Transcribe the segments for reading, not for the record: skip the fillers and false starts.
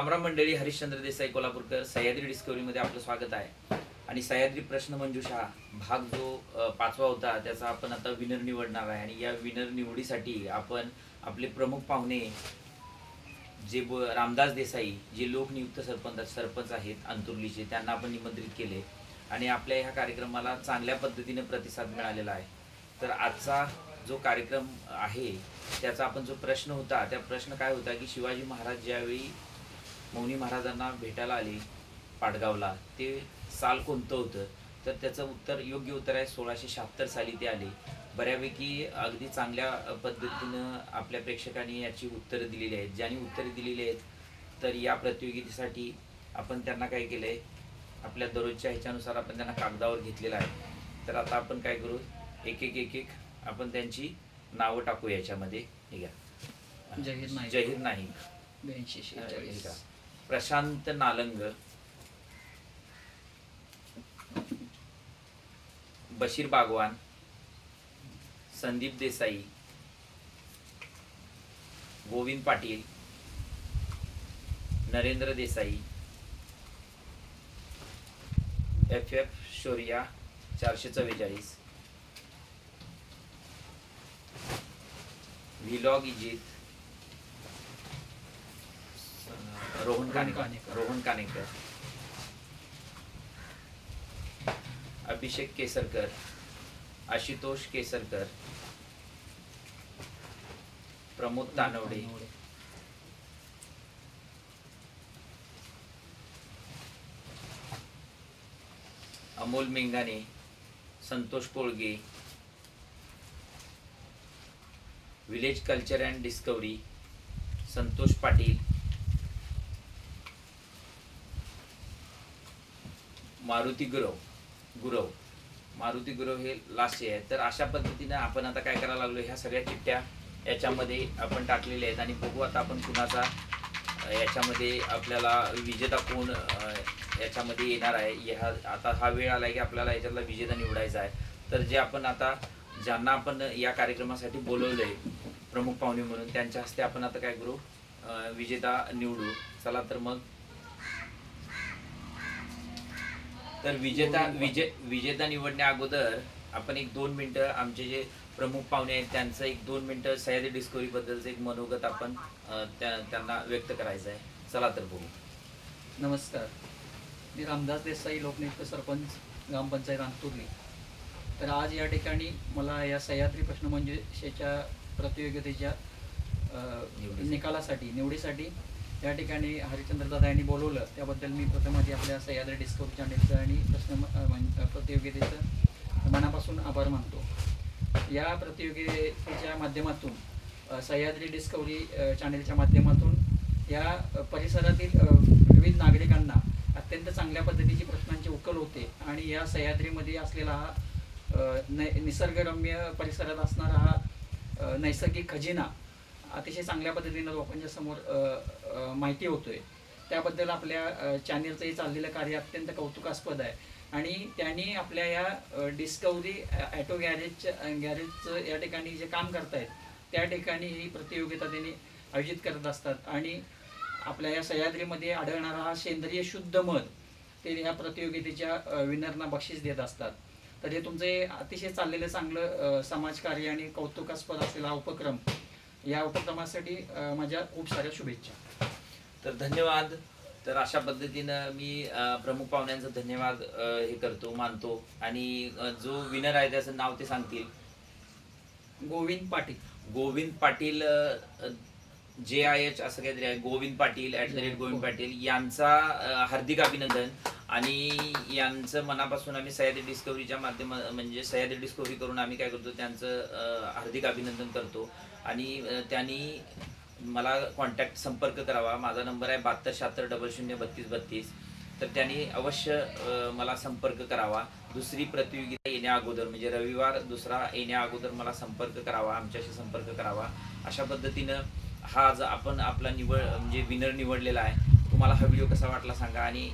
रामराम मंडळी, हरिश्चंद्र देसाई कोल्हापूरकर सह्याद्री डिस्कवरीमध्ये आपलं स्वागत आहे. आणि सह्याद्री प्रश्न मंजुषा भाग जो 5वा होता त्याचा आपण आता विनर निवडणार आहे. आणि या विनर निवडीसाठी आपण आपले प्रमुख पाहुणे जे रामदास देसाई जे लोकनियुक्त सरपंच आहेत अंतुर्लीचे, त्यांना आपण निमंत्रित केले आणि आपल्या ह्या कार्यक्रमाला चांगल्या पद्धतीने प्रतिसाद मिळालेला आहे. तर आजचा जो कार्यक्रम आहे त्याचा आपण जो प्रश्न होता, त्या प्रश्न काय होता की शिवाजी महाराज ज्यावेळी मौनी महाराजांना भेटायला आले पाटगावला, ते साल कोणतं होतं? तर त्याचं योग्य उत्तर आहे 1676 साली ते आले. बऱ्यापैकी अगदी चांगल्या पद्धतीनं आपल्या प्रेक्षकांनी याची उत्तरं दिलेली आहेत. ज्यांनी उत्तरे दिलेली आहेत तर या प्रतियोगितेसाठी आपण त्यांना काय केलं आहे, आपल्या दररोजच्या ह्याच्यानुसार आपण त्यांना कागदावर घेतलेलं आहे. तर आता आपण काय करू, एक एक आपण त्यांची नावं टाकू याच्यामध्ये. ठीक आहे. जहीर नाईक, प्रशांत नालंग, बशीर बागवान, संदीप देसाई, गोविंद पाटील, नरेंद्र देसाई, FF शौर्या 444, व्लॉग इजित, Rohan Kanekar, Abhishek Kesarkar, Ashutosh Kesarkar, Pramod Tanwade, Amol Mengane, Santosh Kolge, village culture and discovery, Santosh Patil, Maruti Gurav हे लास्टचे आहेत. तर अशा पद्धतीने आपण आता काय करायला लागलो, ह्या सगळ्या चिठ्ठ्या याच्यामध्ये आपण टाकलेल्या आहेत आणि बघू आता आपण कुणाचा याच्यामध्ये आपल्याला विजेता कोण याच्यामध्ये येणार आहे. आता हा वेळ आला की आपल्याला याच्यातला विजेता निवडायचा आहे. तर जे आपण आता ज्यांना आपण या कार्यक्रमासाठी बोलवलंय प्रमुख पाहुणे म्हणून, त्यांच्या हस्ते आपण आता काय करू, विजेता निवडू. चला तर मग. तर विजेता निवडण्या अगोदर आपण 1-2 मिनिटं आमचे जे प्रमुख पाहुणे आहेत त्यांचं 1-2 मिनिटं सह्याद्री डिस्कवरी बद्दलचं एक मनोगत आपण त्यांना व्यक्त करायचं आहे. चला तर बघू. नमस्कार, मी रामदास देसाई लोकनियुक्त सरपंच ग्रामपंचायत अंतुर्ली. तर आज या ठिकाणी मला या सह्याद्री प्रश्नमंजुषेच्या प्रतियोगितेच्या निवडीसाठी या ठिकाणी हरिश्चंद्रदादा यांनी बोलवलं, त्याबद्दल मी प्रथम आधी आपल्या सह्याद्री डिस्कवरी चॅनेलचं आणि प्रतियोगितेचं मनापासून आभार मानतो. या प्रतियोगितेच्या माध्यमातून सह्याद्री डिस्कवरी चॅनेलच्या माध्यमातून या परिसरातील विविध नागरिकांना अत्यंत चांगल्या पद्धतीची प्रश्नांची उकल होते आणि या सह्याद्रीमध्ये असलेला हा निसर्गरम्य परिसरात असणारा हा नैसर्गिक खजिना अतिशय चांगल्या पद्धतीनं लोकांच्या समोर माहिती होतोय. त्याबद्दल आपल्या चॅनेलचंही चाललेलं कार्य अत्यंत कौतुकास्पद आहे आणि त्यांनी आपल्या या डिस्कवरी ॲटो गॅरेजचं या ठिकाणी जे काम करतायत त्या ठिकाणी ही प्रतियोगिता त्यांनी आयोजित करत असतात आणि आपल्या या सह्याद्रीमध्ये आढळणारा हा सेंद्रिय शुद्ध मध ते या प्रतियोगितेच्या विनरना बक्षीस देत असतात. तर हे तुमचे अतिशय चाललेलं चांगलं समाजकार्य आणि कौतुकास्पद असलेला उपक्रम, या उपक्रमासाठी माझ्या खूप साऱ्या शुभेच्छा. तर धन्यवाद. तर अशा पद्धतीनं मी प्रमुख पाहुण्यांचा धन्यवाद हे करतो, मानतो. आणि जो विनर आहे त्याचं नाव ते सांगतील. गोविंद पाटील JIH असं काहीतरी आहे, गोविंद पाटील @गोविंद पाटील यांचा हार्दिक अभिनंदन. आणि यांचं मनापासून आम्ही सह्याद्री डिस्कवरीच्या म्हणजे सह्याद्री डिस्कवरी करून आम्ही काय करतो, त्यांचं हार्दिक अभिनंदन करतो. आणि त्यांनी मला संपर्क करावा. माझा नंबर आहे 7276003232. तर त्यांनी अवश्य मला संपर्क करावा. दुसरी प्रतियोगिता येण्या अगोदर म्हणजे रविवार दुसरा येण्या अगोदर मला संपर्क करावा, आमच्याशी संपर्क करावा. अशा पद्धतीनं हा आज आपण आपला म्हणजे विनर निवडलेला आहे. तुम्हाला हा व्हिडिओ कसा वाटला सांगा. आणि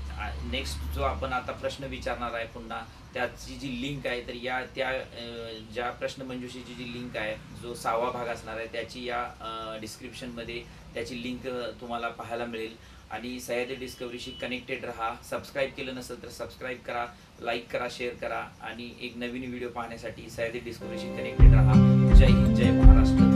नेक्स्ट जो आपण आता प्रश्न विचारणार आहे पुन्हा, त्याची जी लिंक आहे तर त्या ज्या प्रश्नमंजुषेची जी लिंक आहे, जो 6वा भाग असणार आहे, त्याची या डिस्क्रिप्शनमध्ये त्याची लिंक तुम्हाला पाहायला मिळेल. आणि सह्याद्री डिस्कवरीशी कनेक्टेड राहा. सबस्क्राईब केलं नसेल तर सबस्क्राईब करा, लाईक करा, शेअर करा आणि एक नवीन व्हिडिओ पाहण्यासाठी सह्याद्री डिस्कवरीशी कनेक्टेड राहा. जय हिंद, जय महाराष्ट्र.